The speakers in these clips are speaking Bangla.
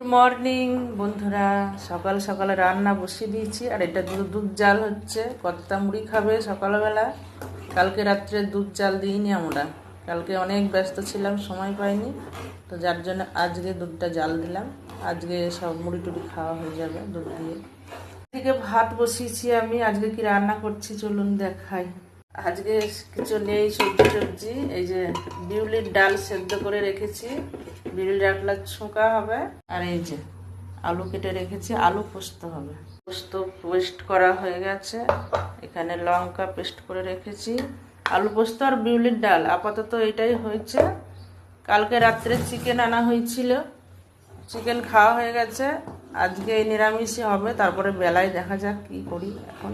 গুড মর্নিং বন্ধুরা, সকাল সকালে রান্না বসিয়ে দিয়েছি। আর এটা দুধ জাল হচ্ছে, কর্তা মুড়ি খাবে সকালবেলা। কালকে রাত্রে দুধ জাল দিইনি আমরা, কালকে অনেক ব্যস্ত ছিলাম, সময় পাইনি, তো যার জন্য আজকে দুধটা জাল দিলাম। আজকে সব মুড়ি টুড়ি খাওয়া হয়ে যাবে দুধ দিয়ে। এদিকে ভাত বসিয়েছি আমি। আজকে কি রান্না করছি চলুন দেখাই। আজকে কিছু নেই সবজি টবজি, এই যে বিউলির ডাল সেদ্ধ করে রেখেছি, বিউলির ডালটা ছোঁকা হবে। আর এই যে আলু কেটে রেখেছি, আলু পোস্ত হবে। পোস্ত পেস্ট করা হয়ে গেছে, এখানে লঙ্কা পেস্ট করে রেখেছি। আলু পোস্ত আর বিউলির ডাল আপাতত এটাই হয়েছে। কালকে রাত্রে চিকেন আনা হয়েছিল, চিকেন খাওয়া হয়ে গেছে। আজকে এই নিরামিষই হবে, তারপরে বেলায় দেখা যাক কি করি এখন।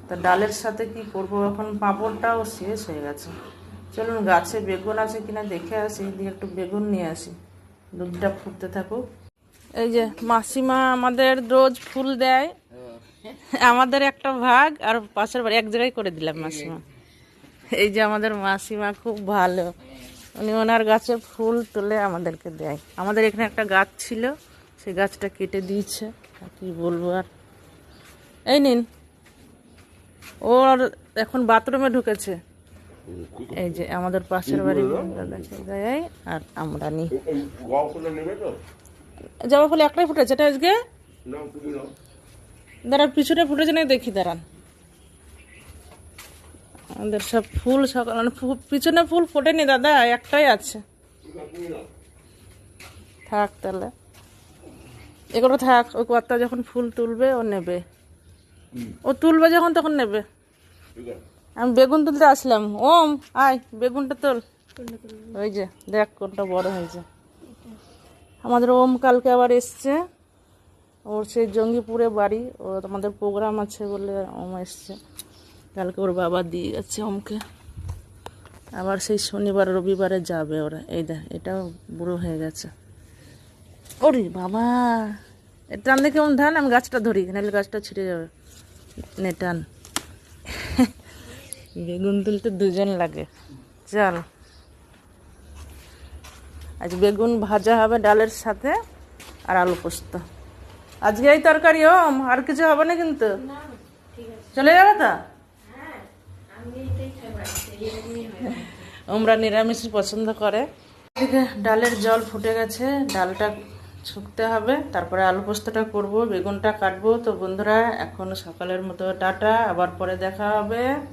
তা ডালের সাথে কি করব এখন, পাঁপড়টাও শেষ হয়ে গেছে। চলুন গাছে বেগুন আছে কিনা দেখে আসি, দিয়ে একটু বেগুন নিয়ে আসি, দুধটা ফুটতে থাকুক। এই যে মাসিমা আমাদের রোজ ফুল দেয়, আমাদের একটা ভাগ, আর পাশের বাড়ি এক জায়গায় করে দিলাম মাসিমা। এই যে আমাদের মাসিমা খুব ভালো, উনি ওনার গাছে ফুল তুলে আমাদেরকে দেয়। আমাদের এখানে একটা গাছ ছিল, সেই গাছটা কেটে দিয়েছে, কি বলবো আর। এই নিন, ওর এখন বাথরুমে ঢুকেছে। এই যে আমাদের পাশের বাড়ি দেয়, আর আমরা নিই। জবা ফুল একটাই ফুটেছে এটা আজকে, দাঁড়ান পিছনে ফুটেছে না দেখি, দাঁড়ান। আমাদের সব ফুল সকাল মানে পিছনে ফুল ফোটেনি দাদা, একটাই আছে। থাক তাহলে, এগুলো থাক, ওই কর্তা যখন ফুল তুলবে ও নেবে, ও তুলবে যখন তখন নেবে। আমি বেগুন তুলতে আসলাম। ওম আয়, বেগুনটা তোল। ওই যে দেখ কোনটা বড় হয়েছে। আমাদের ওম কালকে আবার এসছে, ওর সেই জঙ্গিপুরে বাড়ি, ও আমাদের প্রোগ্রাম আছে বলে ওম এসছে কালকে, ওর বাবা দিয়ে গেছে ওমকে। আবার সেই শনিবার রবিবারে যাবে ওরা। এই দেখ এটাও বুড়ো হয়ে গেছে। ওরে বাবা, টান দেখে কেমন ধান, আমি গাছটা ধরি নাহলে গাছটা ছিঁড়ে যাবে। নে টান। বেগুন তুলতে দুজন লাগে, চল। আজ বেগুন ভাজা হবে ডালের সাথে, আর আলু পোস্ত। আজকে এই তরকারি, ওম আর কিছু হবে না কিন্তু, চলে যাবে তো। আমরা নিরামিষ পছন্দ করে। এদিকে ডালের জল ফুটে গেছে, ডালটা শুকতে হবে, তারপরে আলু পোস্তটা করব, বেগুনটা কাটবো। তো বন্ধুরা এখন সকালের মতো টাটা, আবার পরে দেখা হবে।